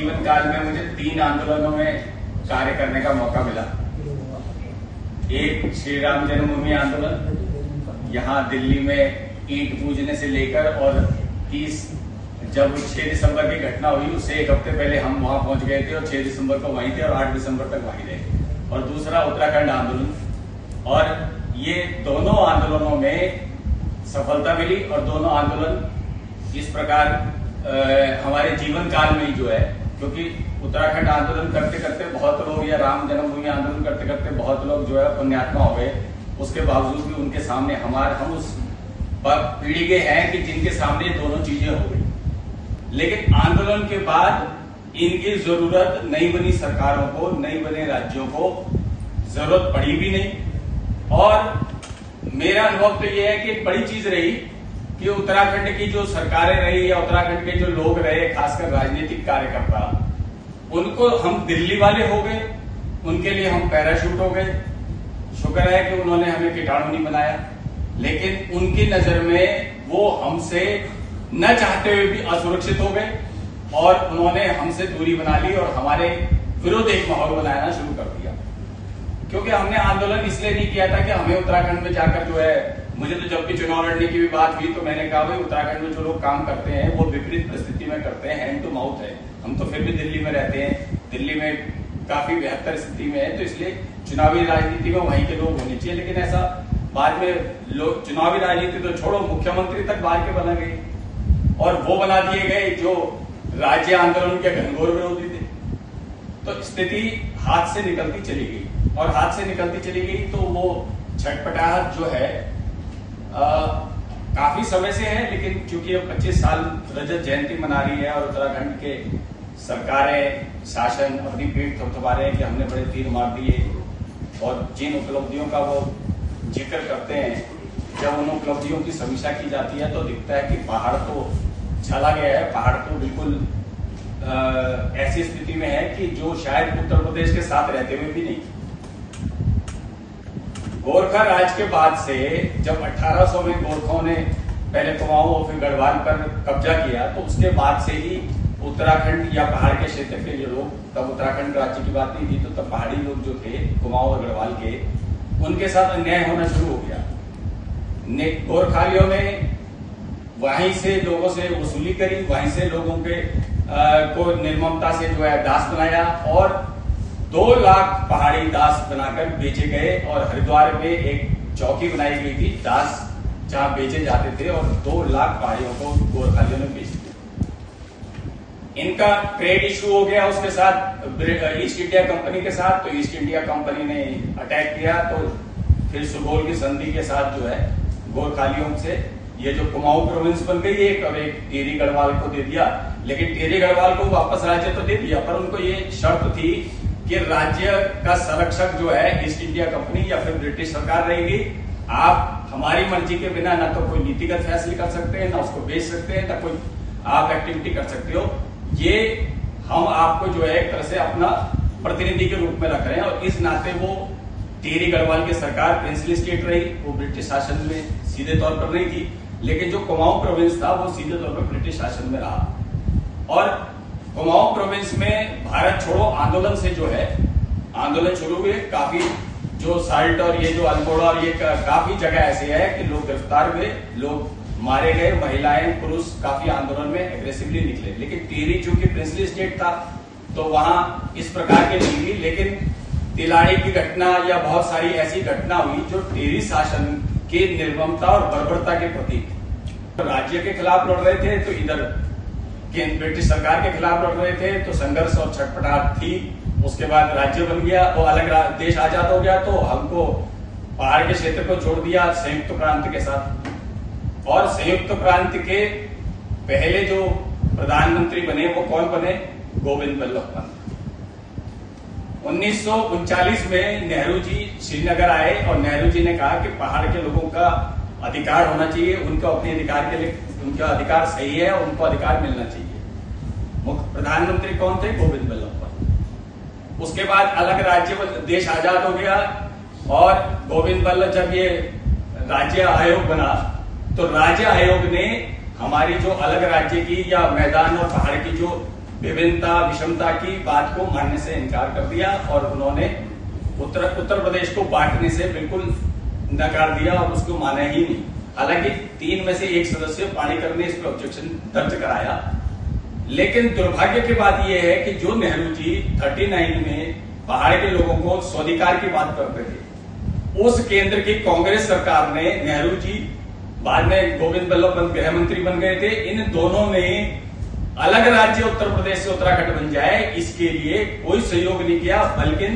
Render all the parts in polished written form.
जीवन काल में मुझे 3 आंदोलनों में कार्य करने का मौका मिला। एक श्री राम जन्मभूमि आंदोलन, यहाँ दिल्ली में ईंट पूजने से लेकर, और 30 जब 6 दिसंबर की घटना हुई उससे एक हफ्ते पहले हम वहां पहुंच गए थे और 6 दिसंबर को वहीं थे और 8 दिसंबर तक वहीं रहे। और दूसरा उत्तराखंड आंदोलन, और ये दोनों आंदोलनों में सफलता मिली और दोनों आंदोलन इस प्रकार हमारे जीवन काल में ही जो है, क्योंकि उत्तराखंड आंदोलन करते करते बहुत लोग, या राम जन्मभूमि आंदोलन करते करते बहुत लोग जो है पुण्यात्मा हो गए, उसके बावजूद भी उनके सामने हम उस पीढ़ी के हैं कि जिनके सामने दोनों चीजें हो गई। लेकिन आंदोलन के बाद इनकी जरूरत नहीं बनी, सरकारों को नहीं बने, राज्यों को जरूरत पड़ी भी नहीं। और मेरा अनुभव तो यह है कि एक बड़ी चीज रही कि उत्तराखंड की जो सरकारें रही या उत्तराखंड के जो लोग रहे, खासकर राजनीतिक कार्यकर्ता, उनको हम दिल्ली वाले हो गए, उनके लिए हम पैराशूट हो गए। शुक्र है कि उन्होंने हमें कीटाणु नहीं बनाया, लेकिन उनकी नजर में वो हमसे न चाहते हुए भी असुरक्षित हो गए और उन्होंने हमसे दूरी बना ली और हमारे विरुद्ध एक माहौल बनाना शुरू कर दिया। क्योंकि हमने आंदोलन इसलिए नहीं किया था कि हमें उत्तराखंड में जाकर जो है, मुझे तो जब भी चुनाव लड़ने की भी बात हुई तो मैंने कहा भाई उत्तराखंड में जो लोग काम करते हैं वो विपरीत परिस्थिति में करते हैं, हैंड टू माउथ है। हम तो फिर भी दिल्ली में रहते हैं, दिल्ली में काफी बेहतर स्थिति में है, तो इसलिए चुनावी राजनीति में वहीं के लोग होने चाहिए। लेकिन ऐसा बाद में लोग, चुनावी राजनीति तो छोड़ो, मुख्यमंत्री तक बाहर के बना गए और वो बना दिए गए जो राज्य आंदोलन के घनघोर विरोधी थे। तो स्थिति हाथ से निकलती चली गई और हाथ से निकलती चली गई तो वो छटपटाहट जो है काफी समय से है। लेकिन चूंकि अब 25 साल रजत जयंती मना रही है और उत्तराखंड के सरकारें, शासन अपनी पीठ थपथपा रहे हैं कि हमने बड़े तीर मार दिए, और जिन उपलब्धियों का वो जिक्र करते हैं, जब उन उपलब्धियों की समीक्षा की जाती है तो दिखता है कि पहाड़ तो चला गया है, पहाड़ तो बिल्कुल ऐसी स्थिति में है कि जो शायद उत्तर प्रदेश के साथ रहते हुए भी नहीं। गोरखा राज के बाद से जब 1800 में गोरखों ने पहले कुमाऊं और फिर गढ़वाल पर कब्जा किया, तो उसके बाद से ही उत्तराखंड या पहाड़ के क्षेत्र के जो लोग, तब उत्तराखंड राज्य की बात नहीं थी, तो तब पहाड़ी लोग जो थे कुमाऊं और गढ़वाल के, उनके साथ अन्याय होना शुरू हो गया। गोरखालियों ने वहीं से लोगों से वसूली करी, वहीं से लोगों के को निर्ममता से जो है दास बनाया और 2 लाख पहाड़ी दास बनाकर बेचे गए। और हरिद्वार में एक चौकी बनाई गई थी दास, जहां बेचे जाते थे, और 2 लाख पहाड़ियों को गोरखालियों ने बेच दिया। इनका ट्रेड इशू हो गया उसके साथ, ईस्ट इंडिया कंपनी के साथ, तो ईस्ट इंडिया कंपनी ने अटैक किया, तो फिर सुगोल की संधि के साथ जो है गोरखालियों से ये जो कुमाऊं प्रोविंस बन गई एक, और एक टिहरी गढ़वाल को दे दिया। लेकिन टिहरी गढ़वाल को वापस राज्य तो दे दिया, पर उनको ये शर्त थी कि राज्य का संरक्षक जो है ईस्ट इंडिया कंपनी या फिर ब्रिटिश सरकार रहेगी। आप हमारी मर्जी के बिना ना तो कोई नीतिगत फैसले कर सकते हैं, ना उसको बेच सकते हैं, ना कोई आप एक्टिविटी कर सकते हो। ये हम आपको जो है एक तरह से अपना प्रतिनिधि के रूप में रख रहे हैं। और इस नाते वो टिहरी गढ़वाल की सरकार प्रिंसली स्टेट रही, वो ब्रिटिश शासन में सीधे तौर पर नहीं थी। लेकिन जो कुमाऊं प्रोविंस था वो सीधे तौर पर ब्रिटिश शासन में रहा। और कुमाऊं प्रोविंस में भारत छोड़ो आंदोलन से जो है आंदोलन शुरू हुए, काफी जो साल्ट और ये जो अल्मोड़ा और ये काफी जगह ऐसे है कि लोग गिरफ्तार हुए, लोग मारे गए, महिलाएं पुरुष काफी आंदोलन में एग्रेसिवली निकले। लेकिन टिहरी चूंकि प्रिंसली स्टेट था तो वहां इस प्रकार की नहीं हुई। लेकिन तिलाड़ी की घटना या बहुत सारी ऐसी घटना हुई जो टिहरी शासन की निर्ममता और बर्बरता के प्रतीक। राज्य के खिलाफ लड़ रहे थे तो इधर ब्रिटिश सरकार के खिलाफ लड़ रहे थे, तो संघर्ष और छटपटाहट थी। उसके बाद राज्य बन गया, वो अलग देश आजाद हो गया, तो हमको पहाड़ के क्षेत्र को जोड़ दिया संयुक्त क्रांति के साथ। और संयुक्त क्रांति के पहले जो प्रधानमंत्री बने वो कौन बने? गोविंद बल्लभ पंत। 1939 में नेहरू जी श्रीनगर आए और नेहरू जी ने कहा कि पहाड़ के लोगों का अधिकार होना चाहिए, उनको अपने अधिकार के लिए, उनका अधिकार सही है, उनको अधिकार मिलना चाहिए। मुख्य प्रधानमंत्री कौन थे? गोविंद बल्लभ पंत। उसके बाद अलग राज्य देश आजाद हो गया और गोविंद बल्लभ जब ये राज्य आयोग बना तो राज्य आयोग ने हमारी जो अलग राज्य की या मैदान और पहाड़ की जो विभिन्नता विषमता की बात को मानने से इनकार कर दिया और उन्होंने उत्तर प्रदेश को बांटने से बिल्कुल नकार दिया और उसको माना ही नहीं। हालांकि 3 में से 1 सदस्य पाणिकर ने इस पर ऑब्जेक्शन दर्ज कराया, लेकिन दुर्भाग्य की बात यह है कि जो नेहरू जी 39 में पहाड़ के लोगों को स्वाधिकार की बात करते थे, उस केंद्र की कांग्रेस सरकार ने, नेहरू जी बाद में गोविंद बल्लभ पंत गृह मंत्री बन गए थे, इन दोनों ने अलग राज्य उत्तर प्रदेश से उत्तराखंड बन जाए इसके लिए कोई सहयोग नहीं किया, बल्कि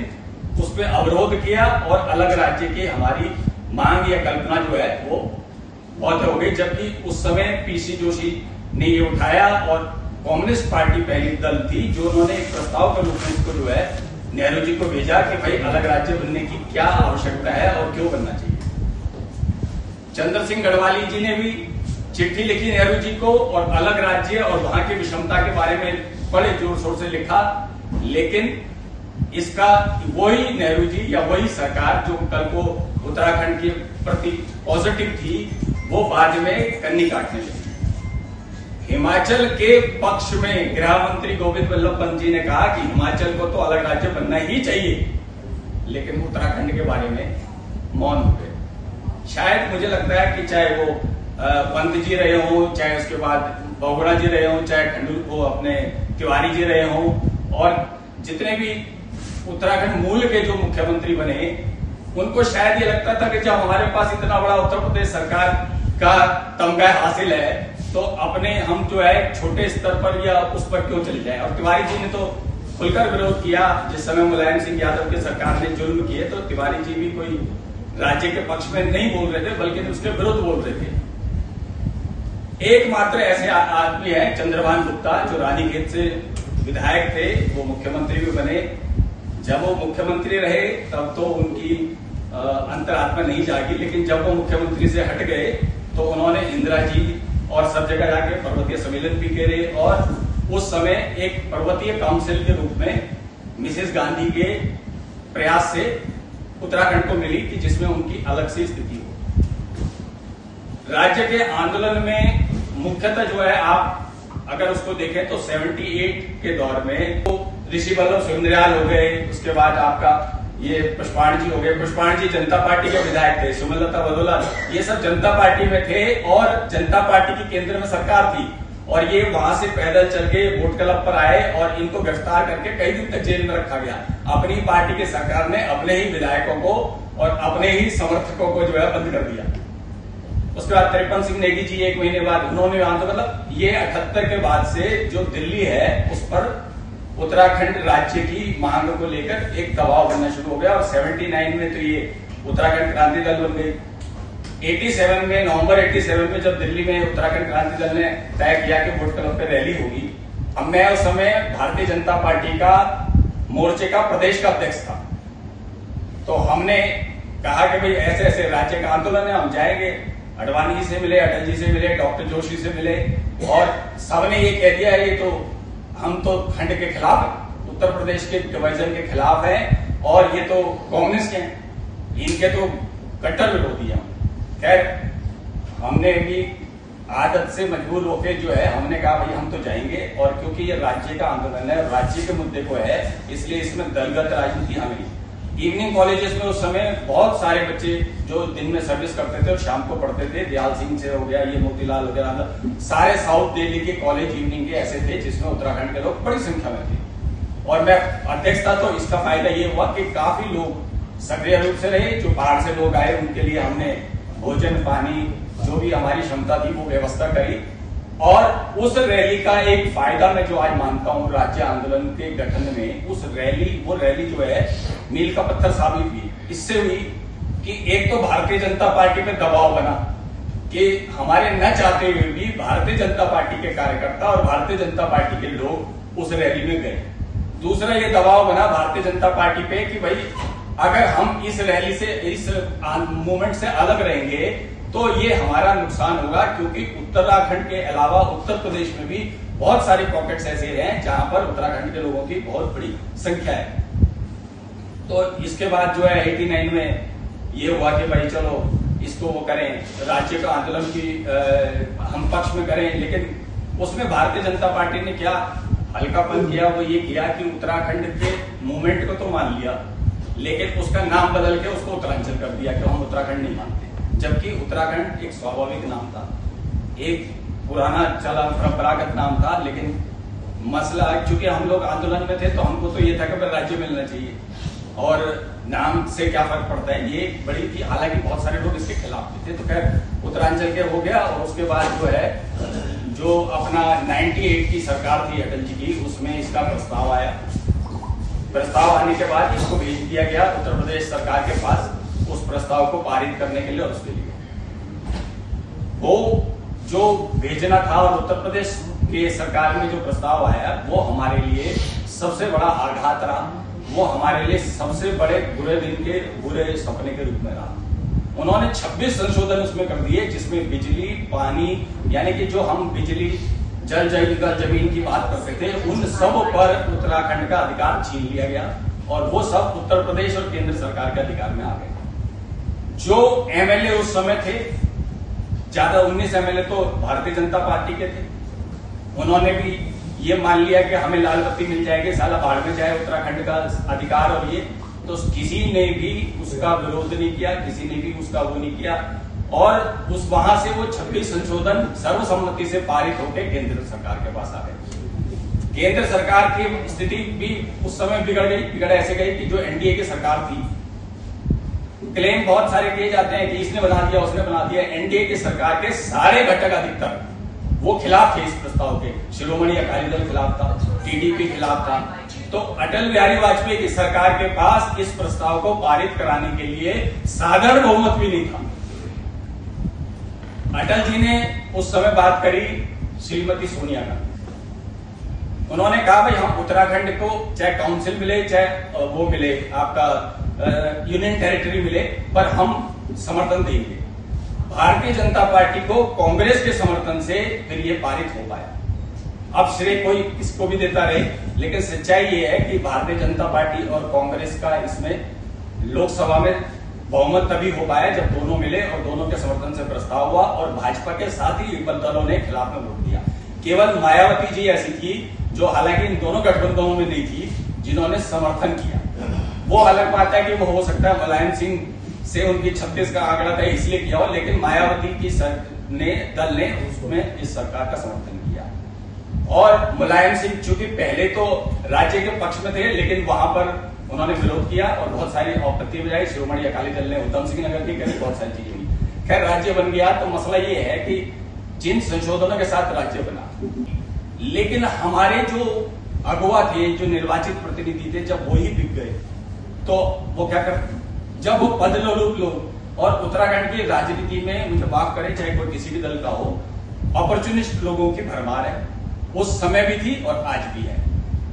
उस पर अवरोध किया और अलग राज्य की हमारी मांग या कल्पना जो है वो बहुत हो गई। जबकि उस समय पीसी जोशी ने ये उठाया और कम्युनिस्ट पार्टी पहली दल थी जो उन्होंने एक प्रस्ताव के रूप में इसको जो है नेहरू जी को भेजा कि भाई अलग राज्य बनने की क्या आवश्यकता है और क्यों बनना चाहिए। चंद्र सिंह गढ़वाली जी ने भी चिट्ठी लिखी नेहरू जी को और अलग राज्य और वहां की विषमता के बारे में बड़े जोर शोर से लिखा, लेकिन इसका वही नेहरू जी या वही सरकार जो कल को उत्तराखंड के प्रति पॉजिटिव थी, वो बाद में कन्नी काटने लगी। हिमाचल के पक्ष में गृह मंत्री गोविंद बल्लभ पंत जी ने कहा कि हिमाचल को तो अलग राज्य बनना ही चाहिए, लेकिन उत्तराखंड के बारे में मौन हो गए। शायद मुझे लगता है कि चाहे वो पंत जी रहे हो, चाहे उसके बाद बोगड़ा जी रहे हो, चाहे खंडूर को अपने तिवारी जी रहे हो, और जितने भी उत्तराखंड मूल के जो मुख्यमंत्री बने, उनको शायद ये लगता था कि जब हमारे पास इतना बड़ा उत्तर प्रदेश सरकार का तमगा हासिल है तो अपने हम जो है छोटे स्तर पर या उस पर क्यों चले जाए। और तिवारी जी ने तो खुलकर विरोध किया। जिस समय मुलायम सिंह यादव की सरकार ने जुल्म किए तो तिवारी जी भी कोई राज्य के पक्ष में नहीं बोल रहे थे, बल्कि उसके विरुद्ध बोल रहे थे। एकमात्र ऐसे आदमी है चंद्रभान गुप्ता, जो रानीखेत से विधायक थे, वो मुख्यमंत्री भी बने। जब वो मुख्यमंत्री रहे तब तो उनकी अंतरात्मा नहीं जागी, लेकिन जब वो मुख्यमंत्री से हट गए तो उन्होंने इंदिरा जी और सब जगह जाके पर्वतीय सम्मेलन भी करे, और उस समय एक पर्वतीय काउंसिल के रूप में मिसेस गांधी के प्रयास से उत्तराखंड को मिली कि जिसमें उनकी अलग से स्थिति हो। राज्य के आंदोलन में मुख्यतः जो है, आप अगर उसको देखें तो 78 के दौर में तो ऋषि वल्लभ सुंदरयाल हो गए, उसके बाद आपका ये पुष्पाण जी हो गए। पुष्पाण जी जनता पार्टी के विधायक थे, सुमलता बदोला, ये सब जनता पार्टी में थे और जनता पार्टी की केंद्र में सरकार थी, और ये वहां से पैदल चल के वोट क्लब पर आए और इनको गिरफ्तार करके कई दिन तक जेल में रखा गया। अपनी पार्टी की सरकार ने अपने ही विधायकों को और अपने ही समर्थकों को जो है बंद कर दिया। उसके बाद त्रिपन सिंह नेगी जी 1 महीने बाद उन्होंने मतलब ये 78 के बाद से जो दिल्ली है उस पर उत्तराखंड राज्य की मांग को लेकर एक दबाव बनना शुरू हो गया, और 79 में तो ये उत्तराखंड क्रांति दल बन गई। 87 में, नवंबर 87 में जब दिल्ली में उत्तराखंड क्रांति दल ने तय किया कि वोट क्लब पे रैली होगी, अब मैं उस समय भारतीय जनता पार्टी का मोर्चे का प्रदेश का अध्यक्ष था, तो हमने कहा कि भाई ऐसे ऐसे राज्य का आंदोलन है, हम जाएंगे। अडवाणी जी से मिले, अटल जी से मिले, डॉक्टर जोशी से मिले, और सबने ये कह दिया ये तो हम तो खंड के खिलाफ, उत्तर प्रदेश के डिवीजन के खिलाफ हैं, और ये तो कांग्रेस के हैं, इनके तो कट्टर विरोधी हैं। खैर, हमने भी आदत से मजबूर होकर जो है हमने कहा भाई हम तो जाएंगे, और क्योंकि ये राज्य का आंदोलन है, राज्य के मुद्दे को है, इसलिए इसमें दलगत राजनीति हमें। इवनिंग कॉलेजेस में उस समय बहुत सारे बच्चे जो दिन में सर्विस करते थे और शाम को पढ़ते थे, दयाल सिंह से हो गया, ये मोतीलाल वगैरह, सारे साउथ दिल्ली के कॉलेज इवनिंग के ऐसे थे जिसमें उत्तराखंड के लोग बड़ी संख्या में थे, और मैं अध्यक्ष था। तो इसका फायदा ये हुआ कि काफी लोग सक्रिय रूप से रहे। जो बाहर से लोग आए उनके लिए हमने भोजन पानी जो भी हमारी क्षमता थी वो व्यवस्था करी, और उस रैली का एक फायदा मैं जो आज मानता हूं राज्य आंदोलन के गठन में, वो रैली जो है मील का पत्थर साबित हुई। इससे हुई कि एक तो भारतीय जनता पार्टी पे दबाव बना कि हमारे न चाहते हुए भी भारतीय जनता पार्टी के कार्यकर्ता और भारतीय जनता पार्टी के लोग उस रैली में गए। दूसरा ये दबाव बना भारतीय जनता पार्टी पे कि भाई अगर हम इस रैली से, इस मूवमेंट से अलग रहेंगे तो ये हमारा नुकसान होगा, क्योंकि उत्तराखंड के अलावा उत्तर प्रदेश में भी बहुत सारे पॉकेट्स ऐसे हैं जहां पर उत्तराखंड के लोगों की बहुत बड़ी संख्या है। तो इसके बाद जो है 89 में ये हुआ कि भाई चलो इसको वो करें, राज्य का आंदोलन की हम पक्ष में करें, लेकिन उसमें भारतीय जनता पार्टी ने क्या हल्कापन किया वो ये किया कि उत्तराखंड के मूवमेंट को तो मान लिया, लेकिन उसका नाम बदल के उसको उत्तरांचल कर दिया कि हम उत्तराखंड नहीं मानते, जबकि उत्तराखंड एक स्वाभाविक नाम था, एक पुराना चला परंपरागत नाम था। लेकिन मसला चूंकि हम लोग आंदोलन में थे तो हमको तो ये था कि राज्य मिलना चाहिए और नाम से क्या फर्क पड़ता है, ये बड़ी थी। हालांकि बहुत सारे लोग इसके खिलाफ भी थे, तो खैर उत्तरांचल के हो गया। और उसके बाद जो है जो अपना 98 की सरकार थी अटल जी की, उसमें इसका प्रस्ताव आया। प्रस्ताव आने के बाद इसको भेज दिया गया उत्तर प्रदेश सरकार के पास उस प्रस्ताव को पारित करने के लिए। और उसके लिए वो जो भेजना था और उत्तर प्रदेश के सरकार में जो प्रस्ताव आया वो हमारे लिए सबसे बड़ा आघात रहा, वो हमारे लिए सबसे बड़े बुरे दिन के बुरे सपने के रूप में रहा। उन्होंने 26 संशोधन उसमें कर दिए, जिसमें बिजली, पानी, यानी कि जो हम बिजली, जल जमीन की बात करते थे, उन सब पर उत्तराखंड का अधिकार छीन लिया गया और वो सब उत्तर प्रदेश और केंद्र सरकार के अधिकार में आ गए। जो एमएलए उस समय थे, ज्यादा 19 एमएलए तो भारतीय जनता पार्टी के थे, उन्होंने भी ये मान लिया कि हमें लाल बत्ती मिल जाएगी, साला बाढ़ में जाए उत्तराखंड का अधिकार। और ये तो किसी ने भी उसका विरोध नहीं किया, किसी ने भी उसका वो नहीं किया और उस वहां से वो 26 संशोधन सर्वसम्मति से पारित होकर केंद्र सरकार के पास आ गए। केंद्र सरकार की स्थिति भी उस समय बिगड़ ऐसे गई कि जो एनडीए की सरकार थी, क्लेम बहुत सारे किए जाते हैं कि इसने बना दिया, उसने बना दिया। एनडीए की सरकार के सारे घटक अधिकतर वो खिलाफ थे इस प्रस्ताव के। शिरोमणि अकाली दल खिलाफ था, टीडीपी खिलाफ था। तो अटल बिहारी वाजपेयी की सरकार के पास इस प्रस्ताव को पारित कराने के लिए साधारण बहुमत भी नहीं था। अटल जी ने उस समय बात करी श्रीमती सोनिया गांधी, उन्होंने कहा भाई हम उत्तराखंड को चाहे काउंसिल मिले, चाहे वो मिले, आपका यूनियन टेरिटरी मिले, पर हम समर्थन देंगे। भारतीय जनता पार्टी को कांग्रेस के समर्थन से फिर ये पारित हो पाया। अब श्रेय कोई किसको भी देता रहे, लेकिन सच्चाई ये है कि भारतीय जनता पार्टी और कांग्रेस का इसमें लोकसभा में बहुमत तभी हो पाया जब दोनों मिले और दोनों के समर्थन से प्रस्ताव हुआ और भाजपा के साथ ही युगल दलों ने खिलाफ में वोट दिया। केवल मायावती जी ऐसी थी जो हालांकि इन दोनों गठबंधनों में नहीं थी, जिन्होंने समर्थन किया। वो अलग बात है कि वो हो सकता है मुलायम सिंह से उनकी 36 का आंकड़ा था इसलिए किया हो, लेकिन मायावती की दल ने उसमें इस सरकार का समर्थन किया। और मुलायम सिंह चूंकि पहले तो राज्य के पक्ष में थे, लेकिन वहां पर उन्होंने विरोध किया और बहुत सारी आपत्ति बजाई। शिरोमणि अकाली दल ने उधम सिंह नगर की करी, बहुत सारी चीजें हुई। खैर राज्य बन गया। तो मसला ये है कि जिन संशोधनों के साथ राज्य बना, लेकिन हमारे जो अगुवा थे, जो निर्वाचित प्रतिनिधि थे, जब वो ही बिक गए तो वो क्या करते, जब वो पद लोग और उत्तराखंड की राजनीति में मुझे माफ करें चाहे कोई किसी भी दल का हो, अपॉर्चुनिस्ट लोगों की भरमार है। उस समय भी थी और आज भी है।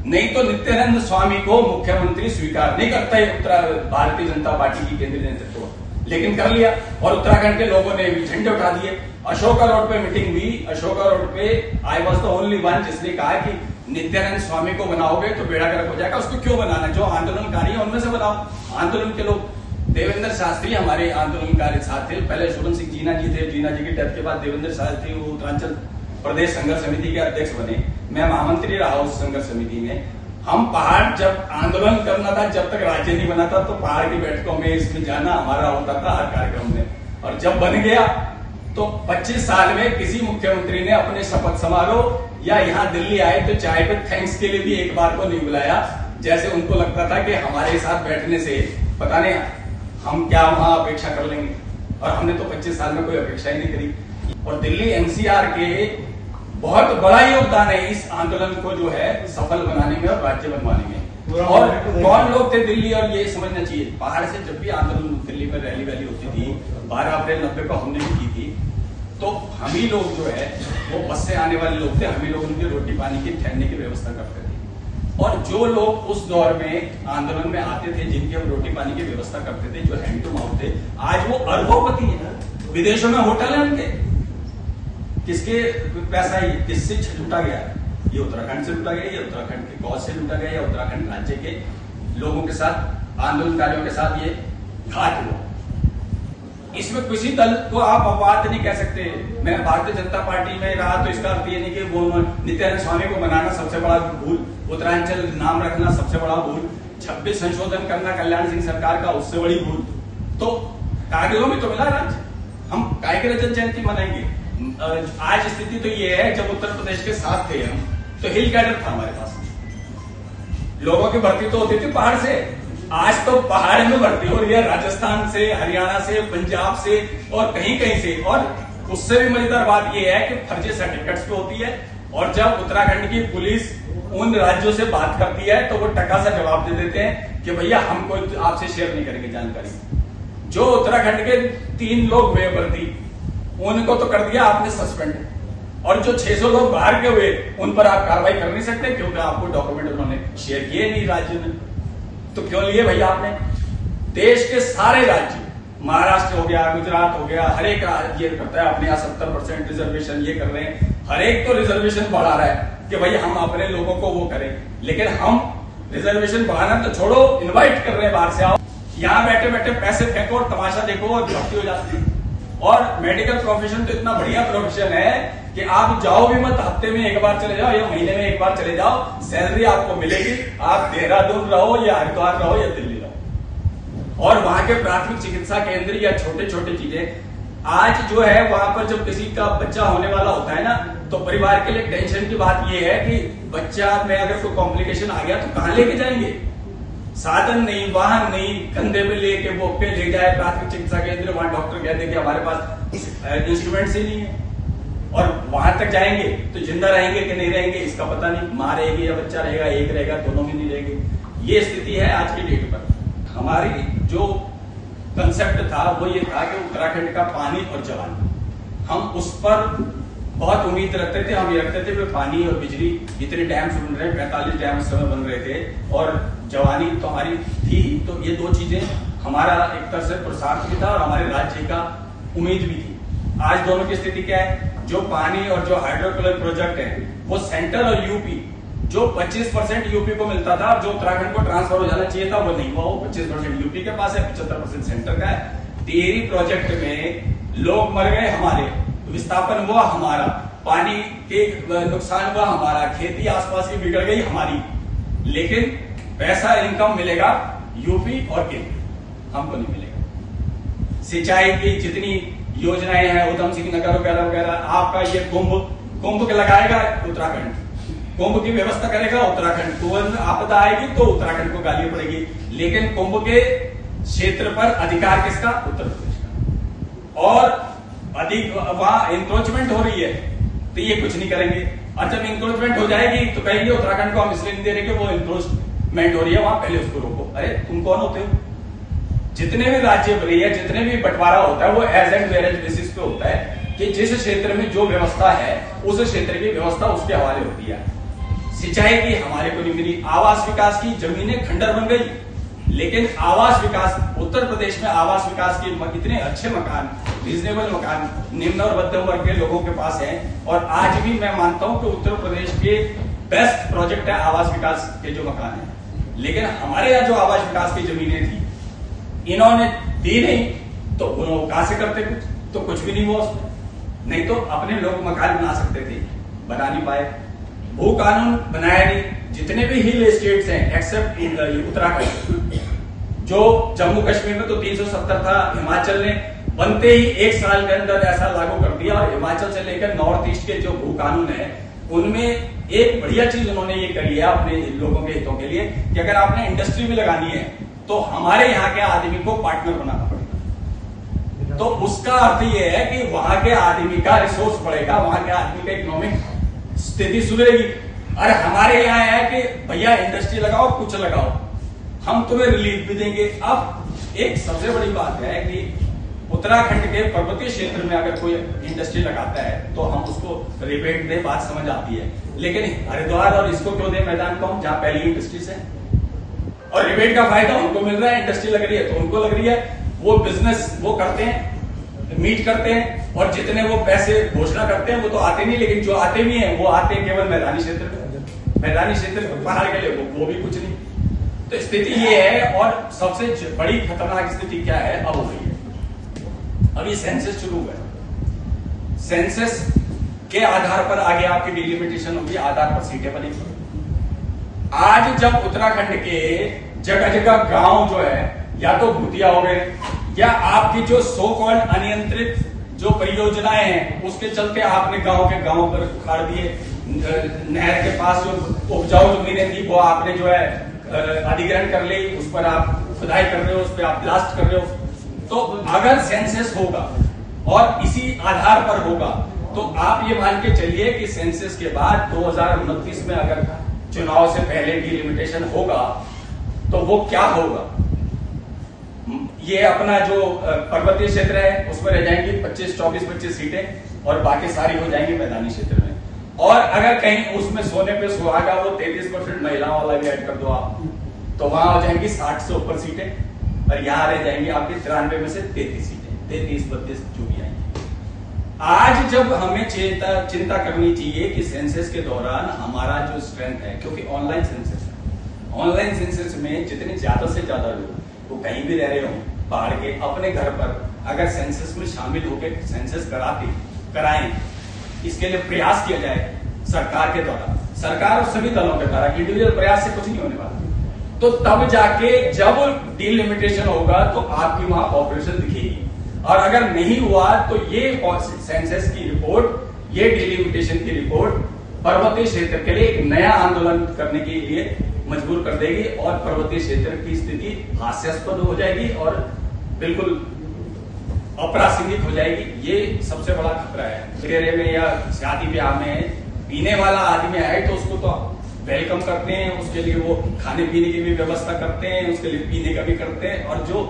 नहीं तो नित्यानंद स्वामी को मुख्यमंत्री स्वीकार नहीं करता है भारतीय जनता पार्टी की केंद्रीय नेतृत्व, लेकिन कर लिया और उत्तराखंड के लोगों ने भी झंडे उठा दिए। अशोका रोड पे मीटिंग हुई, अशोका रोड पे I was the only one जिसने कहा कि नित्यानंद स्वामी को बनाओगे तो बेड़ा गर्क हो जाएगा। उसको क्यों बनाना, जो आंदोलनकारी है उनमें से बनाओ। आंदोलन के लोग, देवेंद्र शास्त्री हमारे आंदोलनकारी साथ थे, पहले शोभन सिंह जीना जी थे, जीना जी की डेथ के बाद देवेंद्र शास्त्री वो उत्तरांचल प्रदेश संघर्ष समिति के अध्यक्ष बने, मैं महामंत्री रहा उस संघर्ष समिति में। हम पहाड़ जब आंदोलन करना था, जब तक राज्य नहीं बना था, तो पहाड़ की बैठकों में इसमें जाना हमारा होता था हर कार्यक्रम में। और जब बन गया तो 25 साल में किसी मुख्यमंत्री ने अपने शपथ समारोह या यहाँ दिल्ली आए तो चाय पे थैंक्स के लिए भी एक बार को नहीं बुलाया, जैसे उनको लगता था कि हमारे साथ बैठने से पता नहीं हम क्या वहां अपेक्षा कर लेंगे। और हमने तो 25 साल में कोई अपेक्षा ही नहीं करी। और दिल्ली एनसीआर के बहुत बड़ा योगदान है इस आंदोलन को जो है सफल बनाने में और राज्य बनवाने में। और कौन लोग थे दिल्ली, और ये समझना चाहिए, पहाड़ से जब भी आंदोलन दिल्ली में रैली वैली होती थी, 12 अप्रैल 90 को हमने भी की थी, तो हम ही लोग जो है वो बस से आने वाले लोग थे, हम ही लोग उनकी रोटी पानी की ठहरने की व्यवस्था करते थे। और जो लोग उस दौर में आंदोलन में आते थे, जिनकी हम रोटी पानी की व्यवस्था करते थे, जो हैंड टू माउथ थे, आज वो अरबोपति है, विदेशों में होटल है उनके। किसके पैसा है, किससे लूटा गया है? ये उत्तराखंड से लूटा गया, ये उत्तराखंड के कौज से लूटा गया, या उत्तराखंड राज्य के लोगों के साथ, आंदोलनकारियों के साथ ये घात हुआ। इसमें किसी दल को आप अपवाद नहीं कह सकते। मैं भारतीय जनता पार्टी में रहा तो इसका अर्थ ये नहीं कि वो नित्यानंद स्वामी को बनाना सबसे बड़ा भूल, उत्तरांचल नाम रखना सबसे बड़ा भूल, 26 संशोधन करना कल्याण सिंह सरकार का उससे बड़ी भूल। तो कागजों में तो मिला राज्य, हम काय के रजत जयंती मनाएंगे। आज स्थिति तो ये है, जब उत्तर प्रदेश के साथ थे हम तो हिल कैडर था हमारे पास, लोगों की भर्ती तो होती थी पहाड़ से। आज तो पहाड़ में भर्ती हो रही है, राजस्थान से, हरियाणा से, पंजाब से और कहीं कहीं से। और उससे भी मजेदार बात यह है कि फर्जी सर्टिफिकेट्स पे होती है। और जब उत्तराखंड की पुलिस उन राज्यों से बात करती है तो वो टका सा जवाब दे देते हैं कि भैया हम कोई आपसे शेयर नहीं करेंगे जानकारी। जो उत्तराखंड के 3 लोग हुए भर्ती, उनको तो कर दिया आपने सस्पेंड, और जो 600 लोग बाहर के हुए उन पर आप कार्रवाई कर नहीं सकते क्योंकि आपको डॉक्यूमेंट उन्होंने शेयर किए नहीं राज्य में। तो क्यों लिए भैया आपने? देश के सारे राज्य, महाराष्ट्र हो गया, गुजरात हो गया, हर एक राज्य करता है अपने यहाँ 70% रिजर्वेशन ये कर रहे हैं। हर एक तो रिजर्वेशन बढ़ा रहा है कि भाई हम अपने लोगों को वो करें, लेकिन हम रिजर्वेशन बढ़ाना तो छोड़ो, इन्वाइट कर रहे हैं बाहर से, आओ यहाँ बैठे बैठे पैसे फेंको और तमाशा देखो और भर्ती हो जाती है। और मेडिकल प्रोफेशन तो इतना बढ़िया प्रोफेशन है कि आप जाओ भी मत, हफ्ते में एक बार चले जाओ या महीने में एक बार चले जाओ, सैलरी आपको मिलेगी। आप देहरादून रहो या हरिद्वार रहो या दिल्ली रहो, और वहां के प्राथमिक चिकित्सा केंद्र या छोटे छोटे चीजें, आज जो है वहां पर जब किसी का बच्चा होने वाला होता है ना, तो परिवार के लिए टेंशन की बात यह है कि बच्चा में अगर कोई कॉम्प्लिकेशन आ गया तो कहां लेके जाएंगे? साधन नहीं, वाहन नहीं, कंधे पे लेके वो पे ले जाए प्राथमिक चिकित्सा केंद्र, वहां डॉक्टर कहते कि हमारे पास इंस्ट्रूमेंट्स ही नहीं है। और वहां तक जाएंगे तो जिंदा रहेंगे कि नहीं रहेंगे इसका पता नहीं, माँ रहेगी या बच्चा रहेगा, एक रहेगा, दोनों में नहीं रहेंगे। ये स्थिति है आज की डेट पर। हमारी जो कंसेप्ट था वो ये था कि उत्तराखंड का पानी और जवानी, हम उस पर बहुत उम्मीद रखते थे। हम ये रखते थे कि पानी और बिजली, इतने डैम्स बन रहे, 45 डैम उस समय बन रहे थे, और जवानी तो हमारी थी। तो ये 2 चीजें हमारा एक तरह से पुरुषार्थ भी था और हमारे राज्य का उम्मीद भी थी। आज दोनों की स्थिति क्या है? जो पानी और जो हाइड्रोक्लोरिक प्रोजेक्ट है वो सेंट्रल और यूपी, जो 25% यूपी को मिलता था, जो उत्तराखंड को ट्रांसफर हो जाना चाहिए था वो नहीं हुआ। वो 25% यूपी के पास है, 75% सेंटर का है। टिहरी प्रोजेक्ट में लोग मर गए हमारे, विस्थापन हुआ हमारा, पानी के नुकसान हुआ हमारा, खेती आसपास की बिगड़ गई हमारी, लेकिन पैसा इनकम मिलेगा यूपी और केंद्र, हमको नहीं मिलेगा। सिंचाई की जितनी योजनाएं हैं, उधम सिंह नगर वगैरह वगैरह, आपका ये कुंभ के लगाएगा उत्तराखंड, कुंभ की व्यवस्था करेगा उत्तराखंड, तुरंत आपदा आएगी तो उत्तराखंड को गाली पड़ेगी, लेकिन कुंभ के क्षेत्र पर अधिकार किसका? उत्तर प्रदेश का। और अधिक वहां इंक्रोचमेंट हो रही है तो ये कुछ नहीं करेंगे। और जब इंक्रोचमेंट हो जाएगी तो कहेंगे उत्तराखंड को हम इसलिए नहीं दे रहे कि वो इंक्रोचमेंट हो रही है वहां, पहले उसको रोको। अरे तुम कौन होते हो? जितने भी राज्य बनी है, जितने भी बंटवारा होता है वो एज एंड वेरेज बेसिस पे होता है कि जिस क्षेत्र में जो व्यवस्था है उस क्षेत्र की व्यवस्था उसके हवाले होती है। सिंचाई की हमारे को नहीं मिली, आवास विकास की जमीनें खंडर बन गई, लेकिन आवास विकास उत्तर प्रदेश में आवास विकास के इतने अच्छे मकान, रीजनेबल मकान निम्न और मध्यम वर्ग के लोगों के पास हैं। और आज भी मैं मानता हूं कि उत्तर प्रदेश के बेस्ट प्रोजेक्ट है आवास विकास के जो मकान है, लेकिन हमारे यहाँ जो आवास विकास की जमीनें थी इन्होंने दी नहीं, तो वो कहां से करते कुछ? तो कुछ भी नहीं हुआ उसमें। नहीं तो अपने लोग मकान बना सकते थे, बना नहीं पाए। भू कानून बनाया नहीं। जितने भी हिल स्टेट्स हैं एक्सेप्ट उत्तराखंड, जो जम्मू कश्मीर में तो 370 था, हिमाचल ने बनते ही 1 साल के अंदर ऐसा लागू कर दिया। और हिमाचल से लेकर नॉर्थ ईस्ट के जो भू कानून है उनमें एक बढ़िया चीज उन्होंने ये करी है अपने लोगों के हितों के लिए कि अगर आपने इंडस्ट्री भी लगानी है तो हमारे यहाँ के आदमी को पार्टनर बनाना पड़ेगा। तो उसका अर्थ ये है कि वहां के आदमी का रिसोर्स बढ़ेगा, वहां के आदमी का इकोनॉमिक स्थिति सुधरेगी। अरे हमारे यहाँ है कि भैया इंडस्ट्री लगाओ, कुछ लगाओ, हम तुम्हें रिलीफ भी देंगे। अब एक सबसे बड़ी बात है कि उत्तराखंड के पर्वतीय क्षेत्र में अगर कोई इंडस्ट्री लगाता है तो हम उसको रिबेट दे, बात समझ आती है। लेकिन हरिद्वार और इसको क्यों दे मैदान को, जहां पहली इंडस्ट्रीज है, और रिबेट का फायदा उनको मिल रहा है, इंडस्ट्री लग रही है तो उनको लग रही है, वो बिजनेस वो करते हैं, मीट करते हैं, और जितने वो पैसे घोषणा करते हैं वो तो आते नहीं, लेकिन जो आते भी हैं वो आते हैं केवल मैदानी क्षेत्र में, मैदानी क्षेत्र पहाड़ के लिए वो भी कुछ नहीं। तो स्थिति ये है। और सबसे बड़ी खतरनाक स्थिति क्या है अब हो गई है, अभी सेंसस शुरू हुआ है, सेंसस के आधार पर आगे आपकी डिलिमिटेशन होगी, आधार पर सीटें बनेगी। आज जब उत्तराखंड के जगह जगह गांव जो है या तो भूतिया हो गए या आपकी जो सो कॉल्ड अनियंत्रित जो परियोजनाएं हैं उसके चलते आपने गांव के गांव पर उखाड़ दिए, नहर के पास जो उपजाऊ जमीनें थी वो आपने जो है अधिग्रहण कर ली, उस पर आप खुदाई कर रहे हो, उस पर आप ब्लास्ट कर रहे हो। तो अगर सेंसस होगा और इसी आधार पर होगा तो आप ये मान के चलिए कि सेंसस के बाद 2029 में अगर चुनाव से पहले डिलिमिटेशन होगा तो वो क्या होगा। ये अपना जो पर्वतीय क्षेत्र है उसमें रह जाएंगी 24-25 सीटें और बाकी सारी हो जाएंगी मैदानी क्षेत्र में। और अगर कहीं उसमें सोने पे सुहागा वो 33% महिलाओं वाला भी ऐड कर दो आप, तो वहां हो जाएंगी 60 से ऊपर सीटें और यहां रह जाएंगी आपकी 93 में से 33 सीटें, 33-32 जो भी आएंगी। आज जब हमें चिंता करनी चाहिए कि सेंसस के दौरान हमारा जो स्ट्रेंथ है, क्योंकि ऑनलाइन सेंसस है, ऑनलाइन सेंसस में जितने ज्यादा से ज्यादा लोग वो कहीं भी रह रहे हो पहाड़ के अपने घर पर अगर सेंसस में शामिल होकर सेंसस कराएं, इसके लिए प्रयास किया जाए सरकार के द्वारा, सरकार और सभी दलों के द्वारा, इंडिविजुअल प्रयास से कुछ नहीं होने वाला। तो तब जाके जब डिलिमिटेशन होगा तो आपकी वहां पॉपुलेशन दिखेगी, और अगर नहीं हुआ तो ये सेंसस की रिपोर्ट, ये डिलिमिटेशन की रिपोर्ट पर्वतीय क्षेत्र के लिए एक नया आंदोलन करने के लिए मजबूर कर देगी और पर्वतीय क्षेत्र की स्थिति हास्यास्पद हो जाएगी और बिल्कुल अप्रासंगिक हो जाएगी। ये सबसे बड़ा खतरा है। फेरे में या शादी ब्याह में पीने वाला आदमी आए तो उसको तो वेलकम करते हैं, उसके लिए वो खाने पीने की भी व्यवस्था करते हैं, उसके लिए पीने का भी करते हैं, और जो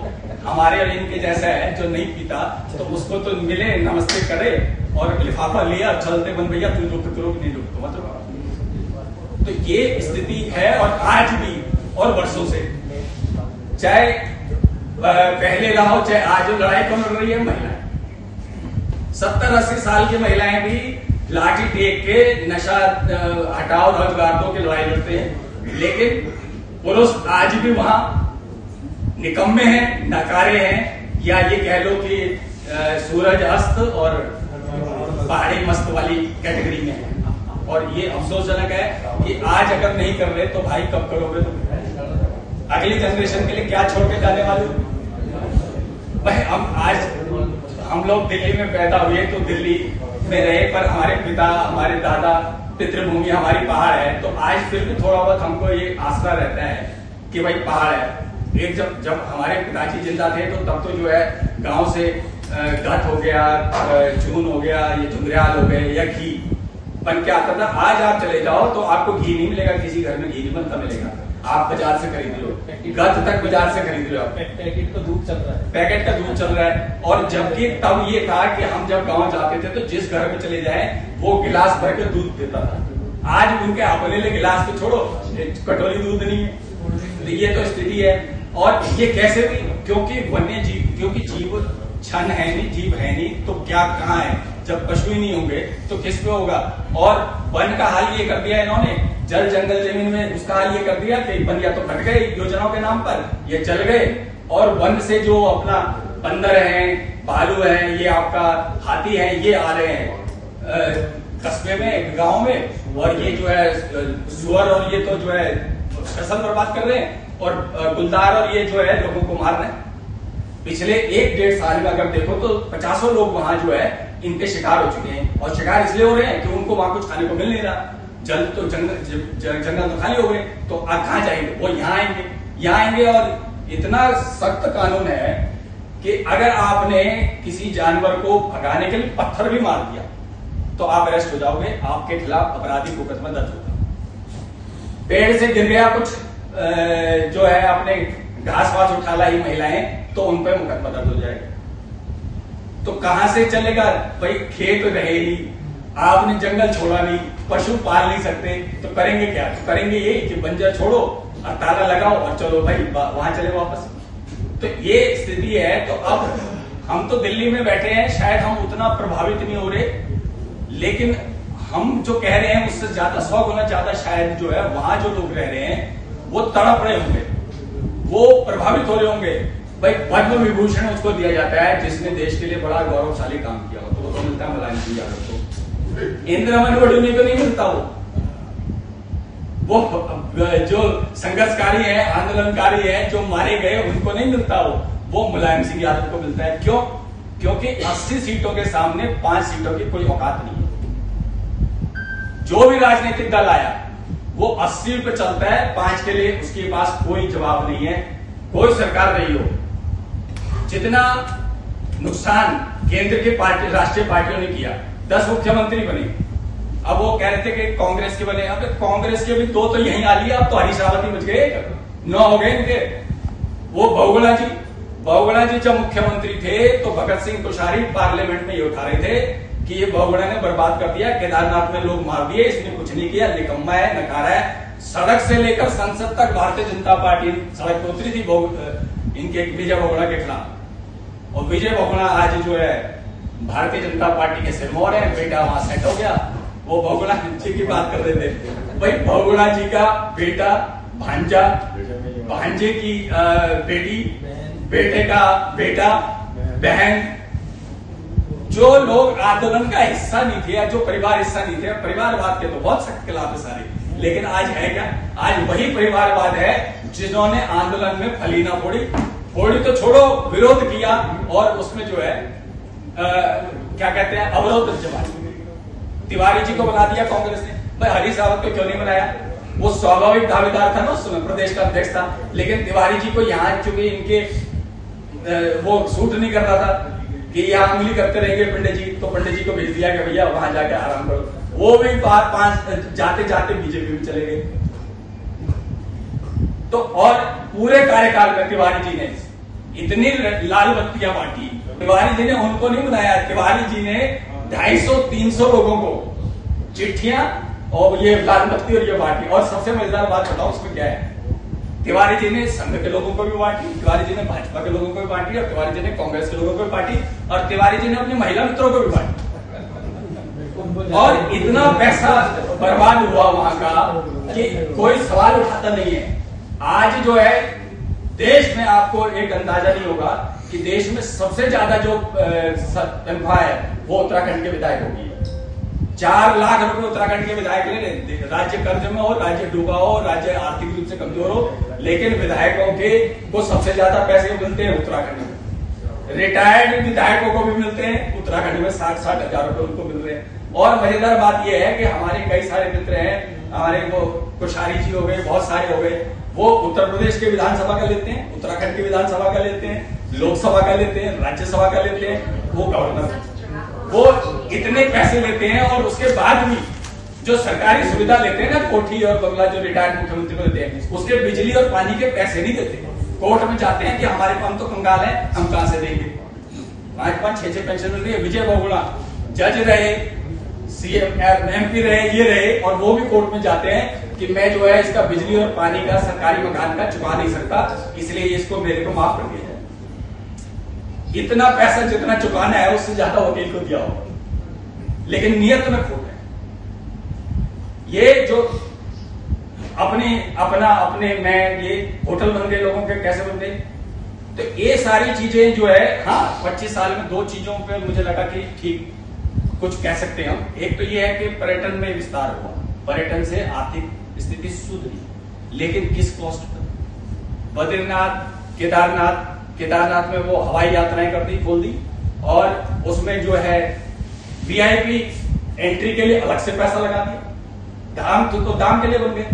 हमारे और इनके जैसा है जो नहीं पीता तो उसको तो मिले, नमस्ते करे और लिफाफा लिया, चलते बन भैया तू रुक नहीं रुक तो मतलब। तो ये स्थिति है और आज भी और वर्षों से, चाहे पहले रहा हो चाहे आज, लड़ाई कौन लड़ रही है? महिलाएं। 70-80 साल की महिलाएं भी लाठी टेक के नशा हटाओ रोजगार दो की लड़ाई लड़ते हैं, लेकिन पुरुष आज भी वहां निकम्मे हैं, नकारे हैं, या ये कह लो कि सूरज अस्त और पहाड़ी मस्त वाली कैटेगरी में है। और ये अफसोसजनक है कि आज अगर नहीं कर रहे तो भाई कब करोगे? तुम अगली जनरेशन के लिए क्या छोड़ के जाने वाले? भाई हम लोग दिल्ली में पैदा हुए तो दिल्ली में रहे, पर हमारे पिता हमारे दादा पितृभूमि हमारी पहाड़ है, तो आज फिर भी थोड़ा बहुत हमको ये आसरा रहता है कि भाई पहाड़ है। एक जब हमारे पिताजी जिंदा थे तो तब तो जो है गांव से गत हो गया, चून हो गया, ये जुमरियाल हो गए या घी बन के आता था। आज आप चले जाओ तो आपको घी नहीं मिलेगा, किसी घर में घी नहीं बनता मिलेगा, आप बाजार से खरीद लो, गत तक बाजार से खरीद लो, पैकेट का दूध चल रहा है, पैकेट का दूध चल रहा है। और जबकि तब ये था कि हम जब गांव जाते थे तो जिस घर में चले जाए वो गिलास भर के दूध देता था। आज उनके अपने लिए गिलास तो छोड़ो, कटोरी दूध नहीं है। ये तो स्थिति है। और ये कैसे भी, क्योंकि वन्य जीव, क्योंकि जीव क्षण है नहीं, जीव है नहीं, तो क्या कहाँ है? जब पशु ही नहीं होंगे तो किस पे होगा? और वन का हाल ये कर दिया इन्होंने, जल जंगल जमीन में उसका हाल ये कर दिया कि वन या तो कट गए योजनाओं के नाम पर, ये चल गए, और वन से जो अपना बंदर है, भालू है, ये आपका हाथी है, ये आ रहे हैं कस्बे में, गांव में, और ये जो है सुअर और ये तो जो है फसल बर्बाद कर रहे हैं, और गुलदार और ये जो है लोगों को मार रहे हैं। पिछले 1-1.5 साल में अगर देखो तो 50 लोग वहां जो है इनके शिकार हो चुके हैं, और शिकार इसलिए हो रहे हैं कि उनको वहां कुछ खाने को मिल नहीं रहा। जल तो जंगल तो खाली हो गए, तो आप कहां जाएंगे? वो यहाँ आएंगे। और इतना सख्त कानून है कि अगर आपने किसी जानवर को भगाने के लिए पत्थर भी मार दिया तो आप अरेस्ट हो जाओगे, आपके खिलाफ आपराधिक मुकदमा दर्ज होगा। पेड़ से गिर गया कुछ जो है अपने घास वास उठा लाई महिलाएं, तो उन पर मुकदमा दर्ज हो जाएगा। तो कहां से चलेगा भाई? खेत रहे ही, आपने जंगल छोड़ा नहीं, पशु पाल नहीं सकते, तो करेंगे क्या? तो करेंगे ये कि बंजर छोड़ो और ताला लगाओ और चलो भाई वहां चले वापस। तो ये स्थिति है। तो अब हम तो दिल्ली में बैठे हैं, शायद हम उतना प्रभावित नहीं हो रहे, लेकिन हम जो कह रहे हैं उससे ज्यादा 100 गुना ज्यादा शायद जो है वहां जो लोग रह रहे हैं वो तड़प रहे होंगे, वो प्रभावित हो रहे होंगे। भाई पद्म विभूषण उसको दिया जाता है जिसने देश के लिए बड़ा गौरवशाली काम किया हो, तो वो तो मिलता है मुलायम सिंह यादव को। इंद्रमणि वडूनी को नहीं मिलता। वो जो संघर्षकारी है, आंदोलनकारी है, जो मारे गए उनको नहीं मिलता। वो मुलायम सिंह यादव को मिलता है। क्यों? क्योंकि 80 सीटों के सामने 5 सीटों की कोई औकात नहीं है। जो भी राजनीतिक दल आया वो 80 पे चलता है, 5 के लिए उसके पास कोई जवाब नहीं है। कोई सरकार रही हो, जितना नुकसान केंद्र की पार्टी, राष्ट्रीय पार्टियों ने किया, 10 मुख्यमंत्री बने। अब वो कह रहे थे कि कांग्रेस के बने, अब कांग्रेस के भी 2 तो यहीं आ रही है। अब तो हरीश रावत ही बच गए, 9 हो गए इनके। वो बहुगुणा जी जब मुख्यमंत्री थे तो भगत सिंह कोश्यारी पार्लियामेंट में ये उठा रहे थे कि ये बहुगुणा ने बर्बाद कर दिया, केदारनाथ में लोग मार दिए, इसने कुछ नहीं किया, निकम्मा है, नकारा है। सड़क से लेकर संसद तक भारतीय जनता पार्टी सड़क पर उतरी थी इनके विजय बहुगुणा के खिलाफ। और विजय बहुगुणा आज जो है भारतीय जनता पार्टी के सिरमौर है, बेटा वहां सेट हो गया। वो बहुगुणा जी की बात कर रहे थे, भाई बहुगुणा जी का बेटा, भांजा, भांजे की बेटी, बेटे का बेटा, बहन, जो लोग आंदोलन का हिस्सा नहीं थे या जो परिवार हिस्सा नहीं थे, परिवारवाद के तो बहुत सख्त खिलाफ है सारे, लेकिन आज है क्या? आज वही परिवारवाद है जिन्होंने आंदोलन में फलीना फोड़ी तो छोड़ो, विरोध किया और उसमें जो है क्या कहते हैं, अवरोध जमाया। तिवारी जी को बना दिया कांग्रेस ने। भाई हरीश रावत को क्यों नहीं बनाया? वो स्वाभाविक दावेदार था ना, उस समय प्रदेश का अध्यक्ष था, लेकिन तिवारी जी को यहाँ चूंकि इनके वो सूट नहीं कर रहा था कि यहाँ उंगली करते रहेंगे पंडित जी, तो पंडित जी को भेज दिया कि भैया वहां जाके आराम करो। वो भी 5 जाते जाते बीजेपी में चले गए। तो और पूरे कार्यकाल में तिवारी जी ने इतनी लाल बत्तियां बांटी। तिवारी जी ने उनको नहीं बनाया, तिवारी जी ने 250-300 लोगों को चिट्ठियां और ये लाल बत्ती और ये बांटी। और सबसे मजेदार बात बताओ उसमें क्या है, तिवारी जी ने संघ के लोगों को भी बांटी, तिवारी जी ने भाजपा के लोगों को भी बांटी, और तिवारी जी ने कांग्रेस के लोगों को भी बांटी, और तिवारी जी ने अपने महिला मित्रों को भी बांटी। और इतना पैसा बर्बाद हुआ वहां का कि कोई सवाल उठाता नहीं है। आज जो है देश में आपको एक अंदाजा नहीं होगा कि देश में सबसे ज्यादा जो तनख्वाह है वो उत्तराखंड के विधायकों की है। 4 लाख रुपए उत्तराखंड के विधायक ले रहे। राज्य कर्ज में हो, राज्य डूबा हो, राज्य आर्थिक रूप से कमजोर हो, लेकिन विधायकों के को सबसे ज्यादा पैसे मिलते हैं उत्तराखंड में। रिटायर्ड विधायकों को भी मिलते हैं उत्तराखंड में, 60-60 हजार रुपए उनको मिल रहे हैं। और मजेदार बात यह है कि हमारे कई सारे मित्र हैं, हमारे वो कोश्यारी जी हो गए, बहुत सारे हो गए, वो उत्तर प्रदेश के विधानसभा का लेते हैं, उत्तराखंड की विधानसभा का लेते हैं, लोकसभा का लेते हैं, राज्यसभा का लेते हैं, वो गवर्नर, वो इतने पैसे लेते हैं। और उसके बाद भी जो सरकारी सुविधा लेते हैं ना, कोठी और बंगला जो रिटायर्ड मुख्यमंत्री को देते हैं, उसके बिजली और पानी के पैसे नहीं देते। कोर्ट में जाते हैं कि हमारे पास तो कंगाल है, हम कहां से देंगे। 5-5, 6-6 पेंशन मिल रही है। विजय बहुगुणा जज रहे, सीएम MP रहे, ये रहे, और वो भी कोर्ट में जाते हैं कि मैं जो है इसका बिजली और पानी का, सरकारी मकान का चुका नहीं सकता, इसलिए इसको मेरे को माफ कर दिया जाए। इतना पैसा जितना चुकाना है उससे ज्यादा वकील को दिया होगा, लेकिन नियत में खोट है। ये जो अपने मैं ये होटल बन गए, लोगों के कैसे बन गए, तो ये सारी चीजें जो है, हाँ 25 साल में 2 चीजों पे मुझे लगा कि ठीक कुछ कह सकते हैं हम। एक तो ये है कि पर्यटन में विस्तार हुआ, पर्यटन से आर्थिक स्थिति सुधरी, लेकिन किस कॉस्ट पर? बद्रीनाथ, केदारनाथ में वो हवाई यात्राएं कर दी, खोल दी, और उसमें जो है VIP एंट्री के लिए अलग से पैसा लगा दिया। धाम तो धाम के लिए बन गए,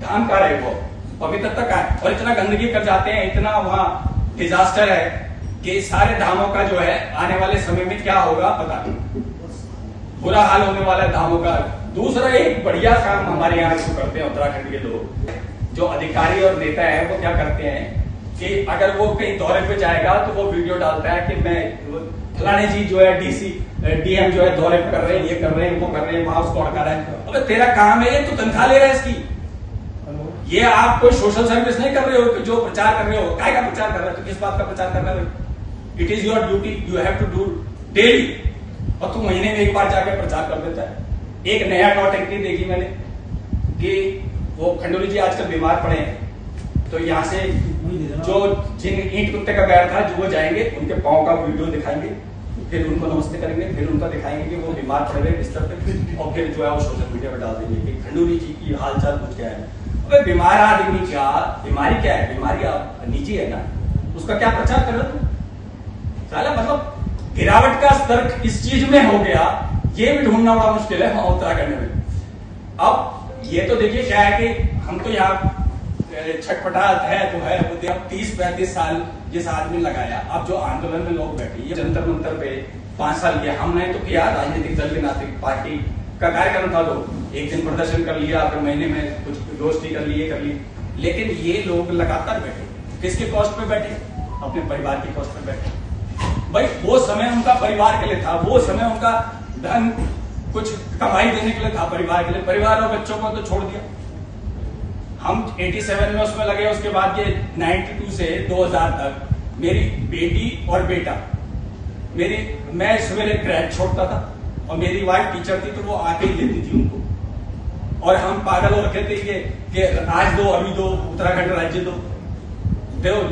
धाम का रहे वो पवित्रता का है, और इतना गंदगी कर जाते हैं, इतना वहां डिजास्टर है कि सारे धामों का जो है आने वाले समय में क्या होगा पता नहीं, बुरा हाल होने वाला है धामों का। दूसरा एक बढ़िया काम हमारे यहाँ जो करते हैं उत्तराखंड के लोग, जो अधिकारी और नेता है, वो क्या करते हैं कि अगर वो कहीं दौरे पे जाएगा तो वो वीडियो डालता है कि मैं फलाने जी जो है DM जो है दौरे पे कर रहे हैं, ये कर रहे हैं, वो कर रहे हैं, वहां उसको अड़का रहा है। अबे तेरा काम है ये, तो तनख्वाह ले रहा है इसकी। ये आप कोई सोशल सर्विस नहीं कर रहे हो कि जो प्रचार कर रहे हो, काय का प्रचार कर रहे हो, तो किस बात का प्रचार कर रहे हो? It is your duty, you have to do daily, और तू महीने में एक बार जाकर प्रचार कर देता है। एक नया नौटंकी देखी मैंने कि वो खंडूरी जी आजकल बीमार पड़े हैं, तो यहाँ से जो जिन ईंट कुत्ते का पैर था, जो वो जाएंगे उनके पाँव का वीडियो दिखाएंगे, फिर उनको नमस्ते करेंगे, फिर उनका दिखाएंगे कि वो बीमार पड़ गए बिस्तर पे, और फिर जो है वो सोशल मीडिया पर डाल देंगे कि खंडूरी जी की हालचाल कुछ क्या है। अबे बीमार आदमी क्या, बीमारी क्या है? बीमारी निजी है ना, उसका क्या प्रचार कर रहे हो? साला मतलब गिरावट का स्तर किस चीज में हो गया, ये भी ढूंढना बड़ा मुश्किल है वहां उत्तराखंड में। अब ये तो देखिए क्या है कि हम तो यहाँ छटपटाहट है तो है, वो 30-35 साल जिस आदमी लगाया। अब जो आंदोलन में लोग बैठे, ये जंतर मंतर पे 5 साल किया, हमने तो किया, राजनीतिक दल के नाते पार्टी का कार्यक्रम था, तो एक दिन प्रदर्शन कर लिया, फिर महीने में कुछ दोस्ती कर ली। लेकिन ये लोग लगातार बैठे, किसके कॉस्ट पे बैठे? अपने परिवार की कॉस्ट पे बैठे। भाई वो समय उनका परिवार के लिए था, वो समय उनका धन कुछ कमाई देने के लिए था परिवार के लिए, परिवार और बच्चों को तो छोड़ दिया। हम 87 में उसमें लगे, उसके बाद ये 92 से 2000 तक मेरी बेटी और बेटा, मैं सवेरे क्रैच छोड़ता था और मेरी वाइफ टीचर थी तो वो आके ही लेती थी उनको, और हम पागल हो रखे थे कि आज दो, अभी दो, उत्तराखंड राज्य दो,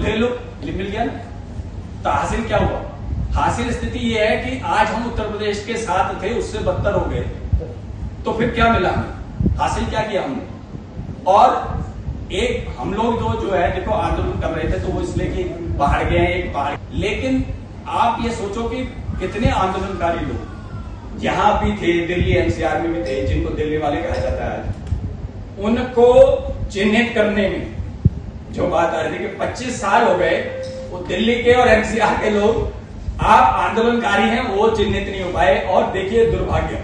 ले लो, मिल गया ना। तो हासिल क्या हुआ? हासिल स्थिति ये है कि आज हम उत्तर प्रदेश के साथ थे, उससे बदतर हो गए। तो फिर क्या मिला हमें? हासिल क्या किया हमने? और एक हम लोग जो है देखो आंदोलन कर रहे थे तो वो इसलिए कि बाहर गए हैं, एक बाहर, लेकिन आप ये सोचो कि कितने आंदोलनकारी लोग यहाँ भी थे, दिल्ली एनसीआर में भी थे, जिनको दिल्ली वाले कहा जाता है, उनको चिन्हित करने में जो बात आ रही थी कि 25 साल हो गए, वो दिल्ली के और एनसीआर के लोग आप आंदोलनकारी हैं वो चिन्हित नहीं हो पाए। और देखिए दुर्भाग्य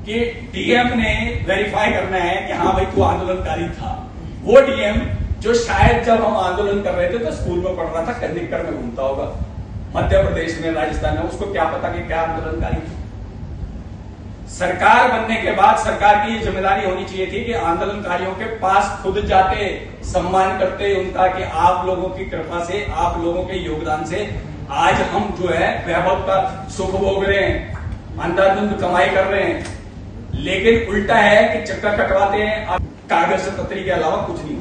कि डीएम ने वेरीफाई करना है कि हाँ भाई तू आंदोलनकारी था। वो डीएम जो शायद जब हम आंदोलन कर रहे थे तो स्कूल में पढ़ रहा था, कंदिक्कर में घूमता होगा, मध्य प्रदेश में, राजस्थान में, उसको क्या पता कि क्या आंदोलनकारी था। सरकार बनने के बाद सरकार की ये जिम्मेदारी होनी चाहिए थी कि आंदोलनकारियों के पास खुद जाते, सम्मान करते उनका कि आप लोगों की कृपा से, आप लोगों के योगदान से आज हम जो है वैभव का सुख भोग रहे हैं, अंधाधुंध कमाई कर रहे हैं। लेकिन उल्टा है कि चक्कर कटवाते हैं, आप कागज से पत्री के अलावा कुछ नहीं।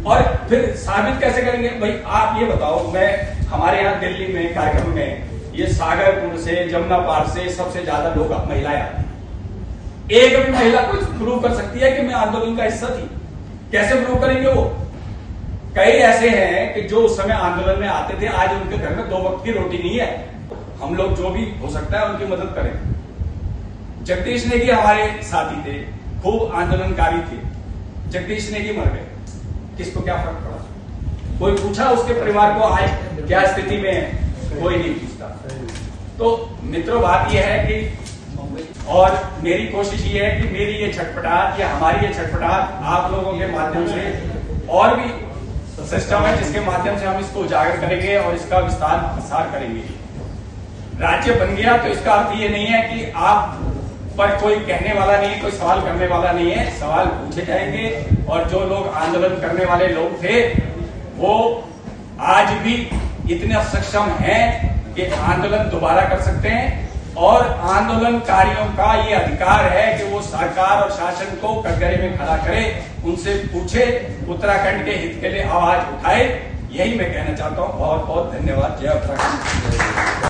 और फिर साबित कैसे करेंगे भाई? आप ये बताओ, मैं हमारे यहाँ दिल्ली में कार्यक्रम में ये सागरपुर से, जमुना पार से सबसे ज्यादा लोग महिलाएं आती, एक भी महिला कुछ प्रूव कर सकती है कि मैं आंदोलन का हिस्सा थी? कैसे प्रूव करेंगे वो? कई ऐसे हैं कि जो उस समय आंदोलन में आते थे, आज उनके घर में 2 वक्त की रोटी नहीं है। हम लोग जो भी हो सकता है उनकी मदद करें। जगदीश नेगी हमारे साथी थे, खूब आंदोलनकारी थे, जगदीश नेगी मर गए, किसको क्या फर्क पड़ा? कोई पूछा उसके परिवार को आज क्या स्थिति में है? कोई नहीं पूछता। तो मित्रों बात यह है कि, और मेरी कोशिश ये है कि मेरी ये छटपटाहट या हमारी ये छटपटाहट आप लोगों के माध्यम से, और भी सिस्टम है जिसके माध्यम से हम इसको उजागर करेंगे और इसका विस्तार प्रसार करेंगे। राज्य बन गया तो इसका अर्थ ये नहीं है कि आप पर कोई कहने वाला नहीं है, कोई सवाल करने वाला नहीं है, सवाल पूछे जाएंगे। और जो लोग आंदोलन करने वाले लोग थे वो आज भी इतने सक्षम हैं कि आंदोलन दोबारा कर सकते हैं। और आंदोलनकारियों का ये अधिकार है कि वो सरकार और शासन को कटघरे में खड़ा करे, उनसे पूछे, उत्तराखंड के हित के लिए आवाज उठाए। यही मैं कहना चाहता हूँ। बहुत बहुत धन्यवाद। जय उत्तराखंड।